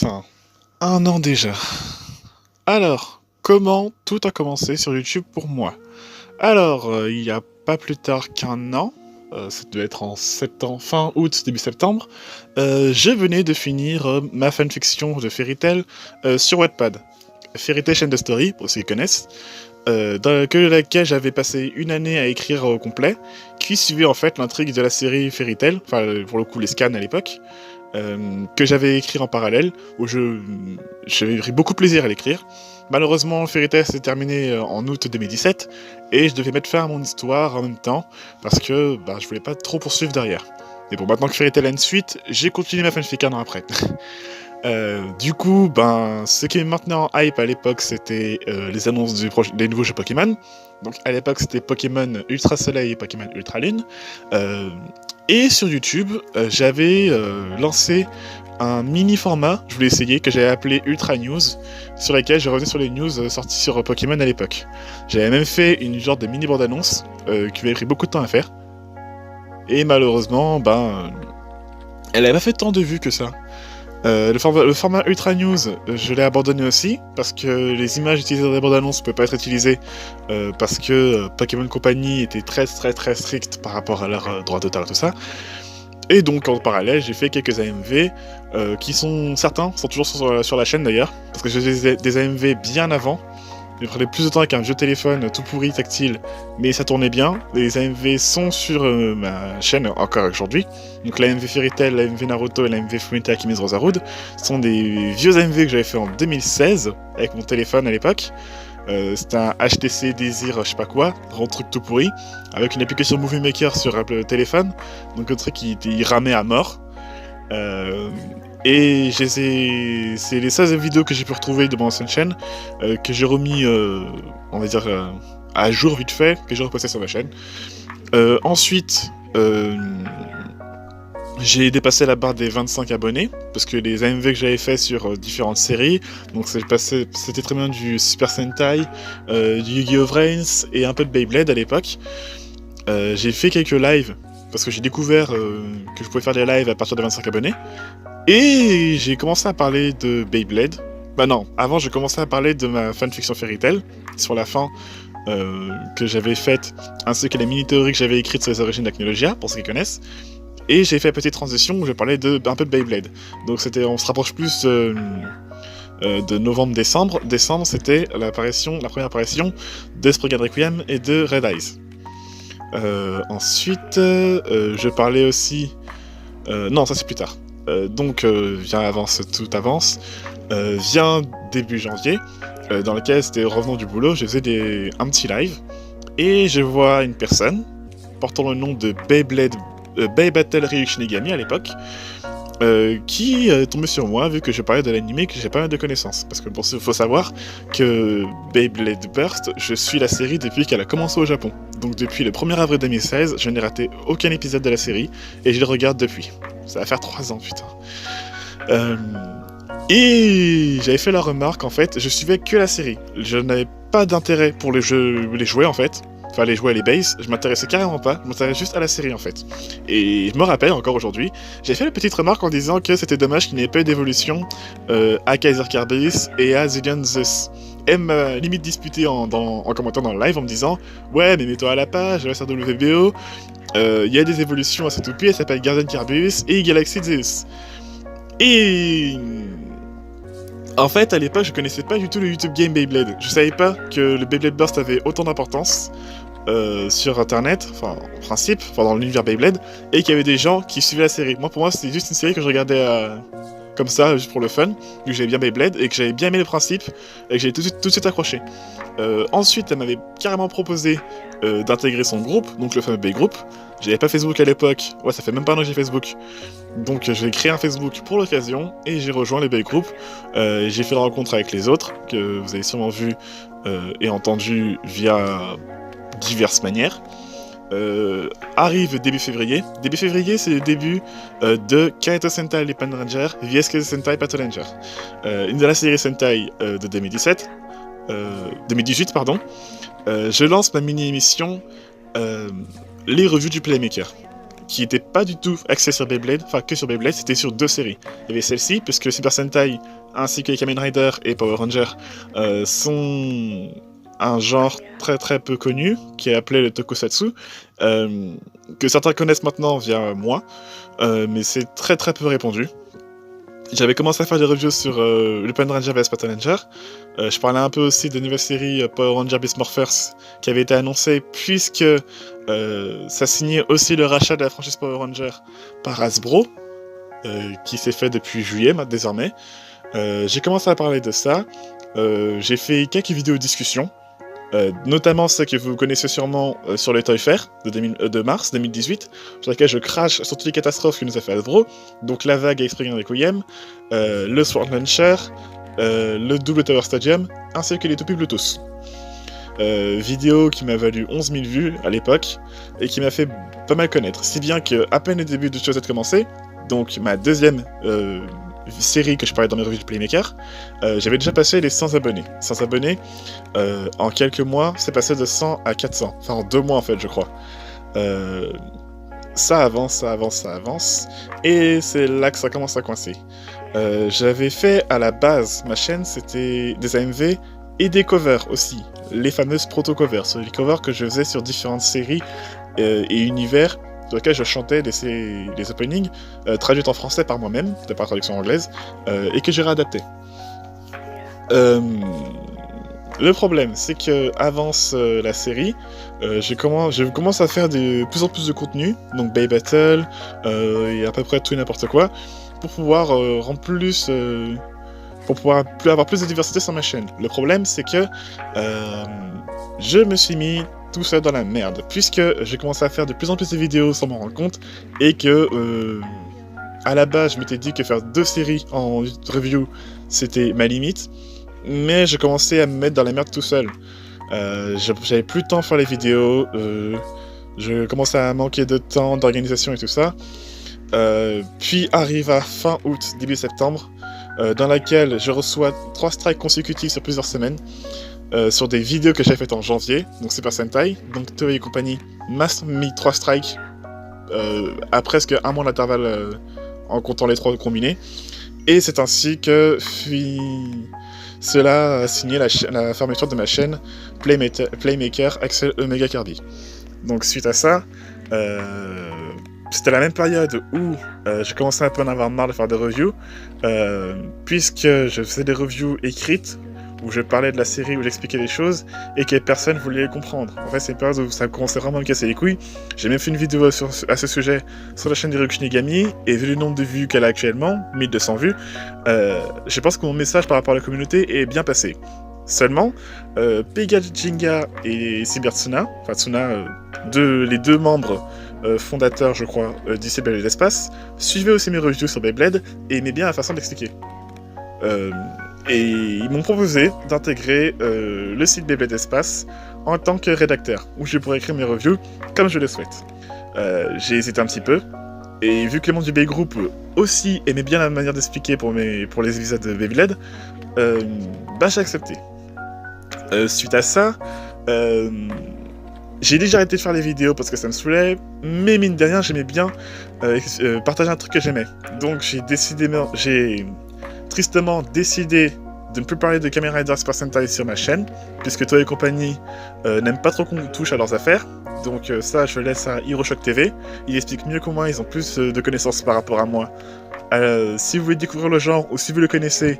Enfin, un an déjà. Alors, comment tout a commencé sur YouTube pour moi? Alors, il y a pas plus tard qu'un an, ça devait être en septembre, fin août, début septembre, je venais de finir ma fanfiction de Fairy Tail sur Wattpad. Fairy Tail chaîne de story, pour ceux qui connaissent, dans laquelle j'avais passé une année à écrire au complet, qui suivait en fait l'intrigue de la série Fairy Tail, enfin pour le coup les scans à l'époque, que j'avais écrit en parallèle, où j'avais pris beaucoup de plaisir à l'écrire. Malheureusement, Fairy Tail s'est terminé en août 2017, et je devais mettre fin à mon histoire en même temps, parce que je voulais pas trop poursuivre derrière. Et bon, maintenant que Fairy Tail a une suite, j'ai continué ma fanfic un an après. Du coup, ce qui est maintenant en hype à l'époque, c'était les annonces des nouveaux jeux Pokémon. Donc à l'époque, c'était Pokémon Ultra Soleil et Pokémon Ultra Lune. Et sur YouTube, j'avais lancé un mini format, je voulais essayer, que j'avais appelé Ultra News, sur lequel je revenais sur les news sorties sur Pokémon à l'époque. J'avais même fait une genre de mini bande-annonce qui m'avait pris beaucoup de temps à faire. Et malheureusement, elle avait pas fait tant de vues que ça. Le format Ultra News, je l'ai abandonné aussi, parce que les images utilisées dans les bandes annonces ne pouvaient pas être utilisées, parce que Pokémon Company était très strict par rapport à leur droit d'auteur et tout ça. Et donc en parallèle, j'ai fait quelques AMV, certains sont toujours sur la chaîne d'ailleurs, parce que j'ai des AMV bien avant. Il prenait plus de temps avec un vieux téléphone tout pourri tactile, mais ça tournait bien. Les AMV sont sur ma chaîne encore aujourd'hui. Donc la AMV Fairy Tail, la AMV Naruto et la AMV Fullmetal Alchemist Brotherhood sont des vieux AMV que j'avais fait en 2016 avec mon téléphone à l'époque. C'était un HTC Desire je sais pas quoi, gros truc tout pourri, avec une application Movie Maker sur le téléphone, donc le truc il ramait à mort. Et c'est les 16 vidéos que j'ai pu retrouver de mon ancienne chaîne, que j'ai remis, on va dire, à jour vite fait, que j'ai reposté sur ma chaîne. Ensuite, j'ai dépassé la barre des 25 abonnés, parce que les AMV que j'avais fait sur différentes séries, donc c'était très bien du Super Sentai, du Yu-Gi-Oh! Vrains et un peu de Beyblade à l'époque. J'ai fait quelques lives, parce que j'ai découvert que je pouvais faire des lives à partir de 25 abonnés. Et j'ai commencé à parler de Beyblade. Avant j'ai commencé à parler de ma fanfiction Fairy Tail, sur la fin que j'avais faite, ainsi que les mini-théories que j'avais écrites sur les origines d'Acnologia, pour ceux qui connaissent. Et j'ai fait une petite transition où je parlais un peu de Beyblade. Donc on se rapproche plus de novembre-décembre. Décembre, c'était la première apparition de Spriggan Requiem et de Red Eyes. Ensuite, je parlais aussi... non, ça c'est plus tard. Tout avance. Vient début janvier, dans lequel c'était revenant du boulot, je faisais un petit live, et je vois une personne portant le nom de Beyblade, Battle Ryuk Shinigami à l'époque, qui est tombé sur moi vu que je parlais de l'anime et que j'ai pas mal de connaissances. Parce que il faut savoir que Beyblade Burst, je suis la série depuis qu'elle a commencé au Japon. Donc depuis le 1er avril 2016, je n'ai raté aucun épisode de la série, et je le regarde depuis. Ça va faire 3 ans, putain. Et j'avais fait la remarque, en fait, je suivais que la série. Je n'avais pas d'intérêt pour les jouer, en fait. Enfin, les jouer à les bases, je m'intéressais carrément pas, je m'intéressais juste à la série, en fait. Et je me rappelle, encore aujourd'hui, j'ai fait la petite remarque en disant que c'était dommage qu'il n'y ait pas eu d'évolution à Kaiser Carbis et à Zillion Zeus. Elle m'a limite disputé en commentant dans le live en me disant « Ouais, mais mets-toi à la page, reste sur WBO, il y a des évolutions à ce toupie, elle s'appelle Guardian Carbis et Galaxy Zeus. » Et... En fait, à l'époque, je connaissais pas du tout le YouTube Game Beyblade. Je savais pas que le Beyblade Burst avait autant d'importance sur internet, enfin en principe, dans l'univers Beyblade, et qu'il y avait des gens qui suivaient la série. Moi, pour moi, c'était juste une série que je regardais comme ça, juste pour le fun, vu que j'avais bien Beyblade, et que j'avais bien aimé le principe, et que j'avais tout de suite accroché. Ensuite, elle m'avait carrément proposé d'intégrer son groupe, donc le fameux Bey-Group. J'avais pas Facebook à l'époque, ouais, ça fait même pas un an que j'ai Facebook. Donc j'ai créé un Facebook pour l'occasion, et j'ai rejoint les Bey-Group. J'ai fait la rencontre avec les autres, que vous avez sûrement vu et entendu via diverses manières. Arrive début février. Début février, c'est le début de Kaito Sentai les Pan Ranger vs Kaito Sentai Battle Ranger. Une de la série Sentai de 2018, pardon. Je lance ma mini-émission Les revues du Playmaker. qui n'était pas du tout axée sur Beyblade, enfin que sur Beyblade, c'était sur 2 séries. Il y avait celle-ci, puisque Super Sentai ainsi que les Kamen Rider et Power Rangers sont un genre très très peu connu, qui est appelé le Tokusatsu, que certains connaissent maintenant via moi, mais c'est très très peu répandu. J'avais commencé à faire des reviews sur Lupin Ranger vs Battle Ranger. Je parlais un peu aussi de la nouvelle série Power Ranger Beast Morphers qui avait été annoncée, puisque ça signait aussi le rachat de la franchise Power Ranger par Hasbro, qui s'est fait depuis juillet désormais. J'ai commencé à parler de ça. J'ai fait quelques vidéos discussions, notamment celle que vous connaissez sûrement sur le Toy Fair de mars 2018, sur laquelle je crache sur toutes les catastrophes que nous a fait Hasbro, donc la vague à Experience avec William, le Sword Launcher, le Double Tower Stadium, ainsi que les Topi Bluetooth. Vidéo qui m'a valu 11 000 vues à l'époque, et qui m'a fait pas mal connaître, si bien que à peine le début de Chose commencé, donc ma deuxième série que je parlais dans mes revues de Playmaker, j'avais déjà passé les 100 abonnés. 100 abonnés, en quelques mois, c'est passé de 100 à 400. Enfin, en 2 mois, en fait, je crois. Ça avance, ça avance, ça avance. Et c'est là que ça commence à coincer. J'avais fait, à la base, ma chaîne, c'était des AMV et des covers aussi. Les fameuses proto-covers. Les covers que je faisais sur différentes séries et univers, sur lesquels je chantais les openings traduites en français par moi-même, de par traduction anglaise, et que j'ai réadapté. Le problème, c'est que avance la série, je commence à faire de plus en plus de contenu, donc Bay Battle, et à peu près tout et n'importe quoi, pour pouvoir avoir plus de diversité sur ma chaîne. Le problème, c'est que je me suis mis tout seul dans la merde, puisque j'ai commencé à faire de plus en plus de vidéos sans m'en rendre compte, et que à la base je m'étais dit que faire 2 séries en review c'était ma limite, mais j'ai commencé à me mettre dans la merde tout seul. J'avais plus de temps pour faire les vidéos, je commençais à manquer de temps, d'organisation et tout ça, puis arrive à fin août, début septembre, dans laquelle je reçois 3 strikes consécutifs sur plusieurs semaines, sur des vidéos que j'avais faites en janvier, donc Super Sentai, donc Toei et compagnie m'a mis 3 strikes à presque un mois d'intervalle en comptant les 3 combinés, et c'est ainsi que cela a signé la fermeture de ma chaîne Playmaker Axel Omega Kirby. Donc suite à ça, c'était la même période où j'ai commencé un peu à en avoir marre de faire des reviews, puisque je faisais des reviews écrites, où je parlais de la série, où j'expliquais les choses, et que personne voulait les comprendre. En fait, c'est une période où ça commençait vraiment à me casser les couilles. J'ai même fait une vidéo à ce sujet sur la chaîne d'Hiroyuki Shinigami, et vu le nombre de vues qu'elle a actuellement, 1200 vues, je pense que mon message par rapport à la communauté est bien passé. Seulement, Pega Jinga et Cybertsuna, enfin Tsuna, les 2 membres fondateurs, je crois, d'ici Beyblade Espace, suivaient aussi mes reviews sur Beyblade, et aimaient bien la façon d'expliquer. Et ils m'ont proposé d'intégrer le site Beyblade Espace en tant que rédacteur, où je pourrais écrire mes reviews comme je le souhaite. J'ai hésité un petit peu, et vu que les membres du B-Group aussi aimaient bien la manière d'expliquer pour les épisodes de Beyblade, j'ai accepté. Suite à ça, j'ai déjà arrêté de faire les vidéos parce que ça me saoulait, mais mine de rien, j'aimais bien partager un truc que j'aimais. Donc j'ai tristement décidé de ne plus parler de Kamen Rider Super Sentai sur ma chaîne, puisque Toei et compagnie n'aiment pas trop qu'on touche à leurs affaires. Donc ça, je laisse à HeroShock TV. Ils expliquent mieux que moi, ils ont plus de connaissances par rapport à moi. Si vous voulez découvrir le genre, ou si vous le connaissez,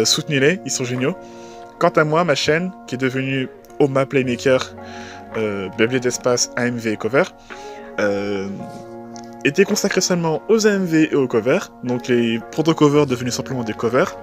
soutenez-les, ils sont géniaux. Quant à moi, ma chaîne, qui est devenue Oma Playmaker, Beyblade Espace, AMV et Cover, était consacrée seulement aux AMV et aux covers, donc les proto-covers devenus simplement des covers,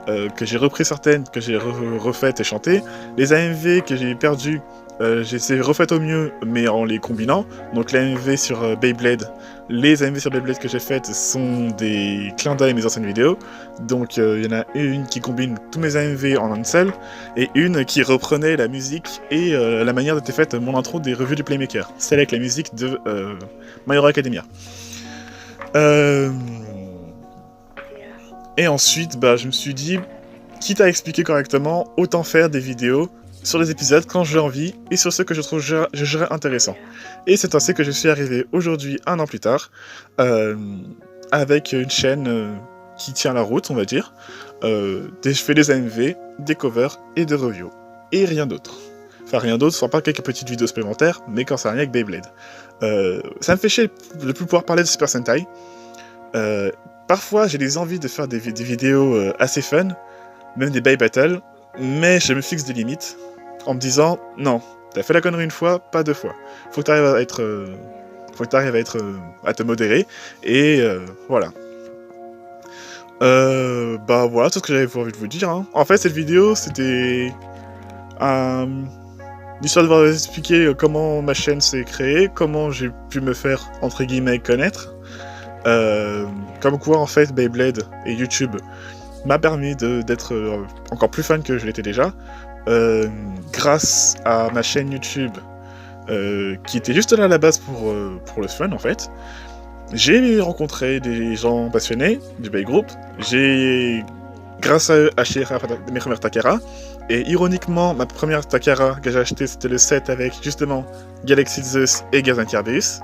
que j'ai repris certaines, que j'ai refaites et chantées. Les AMV que j'ai perdues, j'ai refaites au mieux, mais en les combinant. Donc les AMV sur Beyblade, les AMV sur Beyblade que j'ai faites sont des clins d'œil à mes anciennes vidéos. Donc il y en a une qui combine tous mes AMV en un seul, et une qui reprenait la musique et la manière dont était faite mon intro des revues du Playmaker, celle avec la musique de My Hero Academia. Et ensuite, je me suis dit, quitte à expliquer correctement, autant faire des vidéos sur les épisodes quand j'ai envie et sur ceux que je trouve jugerais intéressants. Et c'est ainsi que je suis arrivé aujourd'hui, 1 an plus tard, avec une chaîne qui tient la route, on va dire. Je fais des AMV, des covers et des reviews. Et rien d'autre. Enfin rien d'autre, soit pas quelques petites vidéos supplémentaires, mais quand c'est rien avec Beyblade. Ça me fait chier de plus pouvoir parler de Super Sentai. Parfois j'ai des envies de faire des vidéos assez fun, même des Bay Battle, mais je me fixe des limites en me disant non, t'as fait la connerie une fois, pas 2 fois. Faut que t'arrives à te modérer et voilà. Bah voilà tout ce que j'avais envie de vous dire. Hein. En fait cette vidéo c'était l'histoire de vous expliquer comment ma chaîne s'est créée, comment j'ai pu me faire entre guillemets connaître. Comme quoi en fait Beyblade et YouTube m'a permis d'être encore plus fan que je l'étais déjà, grâce à ma chaîne YouTube qui était juste là à la base pour le fun en fait. J'ai rencontré des gens passionnés du Bay Group, j'ai grâce à eux acheté mes premières Takara, et ironiquement ma première Takara que j'ai acheté c'était le set avec justement Galaxy Zeus et Gazan Kirbeus.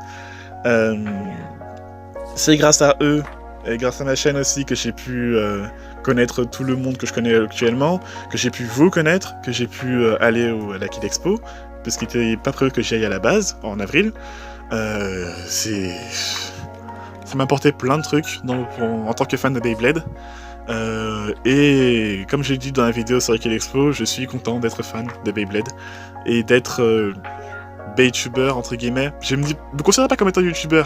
C'est grâce à eux et grâce à ma chaîne aussi que j'ai pu connaître tout le monde que je connais actuellement, que j'ai pu vous connaître, que j'ai pu aller à la Kid Expo, parce qu'il n'était pas prévu que j'y aille à la base, en avril. Ça m'a apporté plein de trucs en tant que fan de Beyblade. Et comme j'ai dit dans la vidéo sur la Kid Expo, je suis content d'être fan de Beyblade et d'être Beytuber entre guillemets. Je me considère pas comme étant YouTuber.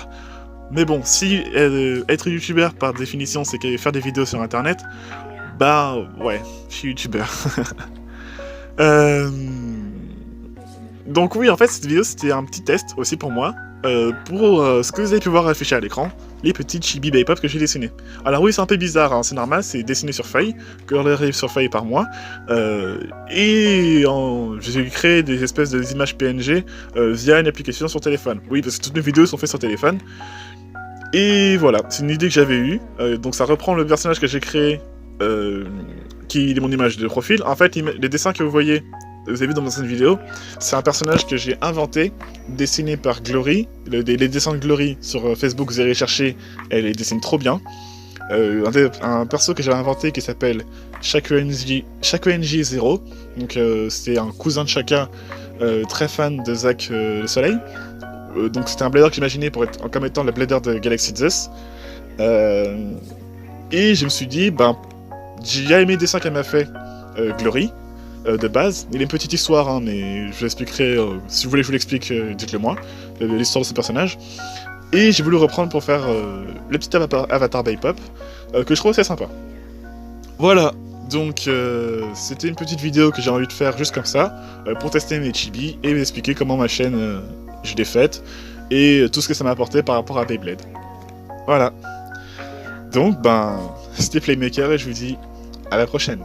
Mais bon, si être youtubeur par définition c'est faire des vidéos sur internet, bah ouais, je suis youtubeur. Donc oui, en fait cette vidéo c'était un petit test aussi pour moi, pour ce que vous avez pu voir affiché à l'écran, les petites chibi Beypop que j'ai dessinées. Alors oui c'est un peu bizarre, hein, c'est normal, c'est dessiné sur feuille, que leur arrive sur feuille par mois, j'ai créé des espèces d'images PNG via une application sur téléphone. Oui parce que toutes mes vidéos sont faites sur téléphone. Et voilà, c'est une idée que j'avais eue, donc ça reprend le personnage que j'ai créé, qui est mon image de profil. En fait, les dessins que vous avez vu dans cette vidéo, c'est un personnage que j'ai inventé, dessiné par Glory. Les dessins de Glory sur Facebook, vous allez chercher, elle les dessine trop bien. Un perso que j'avais inventé qui s'appelle Shakuenji 0, donc c'est un cousin de Shaka, très fan de Zack le Soleil. Donc c'était un blader que j'imaginais comme étant le blader de Galaxy Zeus. Et je me suis dit, j'ai bien aimé le dessin qu'elle m'a fait, Glory, de base. Il y a une petite histoire, hein, mais je vous l'expliquerai, si vous voulez que je vous l'explique, dites-le moi, l'histoire de ce personnage. Et j'ai voulu reprendre pour faire le petit avatar Beypop, que je trouve assez sympa. Voilà, donc c'était une petite vidéo que j'ai envie de faire juste comme ça, pour tester mes chibis et vous expliquer comment ma chaîne... je l'ai faite, et tout ce que ça m'a apporté par rapport à Beyblade. Voilà. Donc, c'était Playmaker, et je vous dis à la prochaine.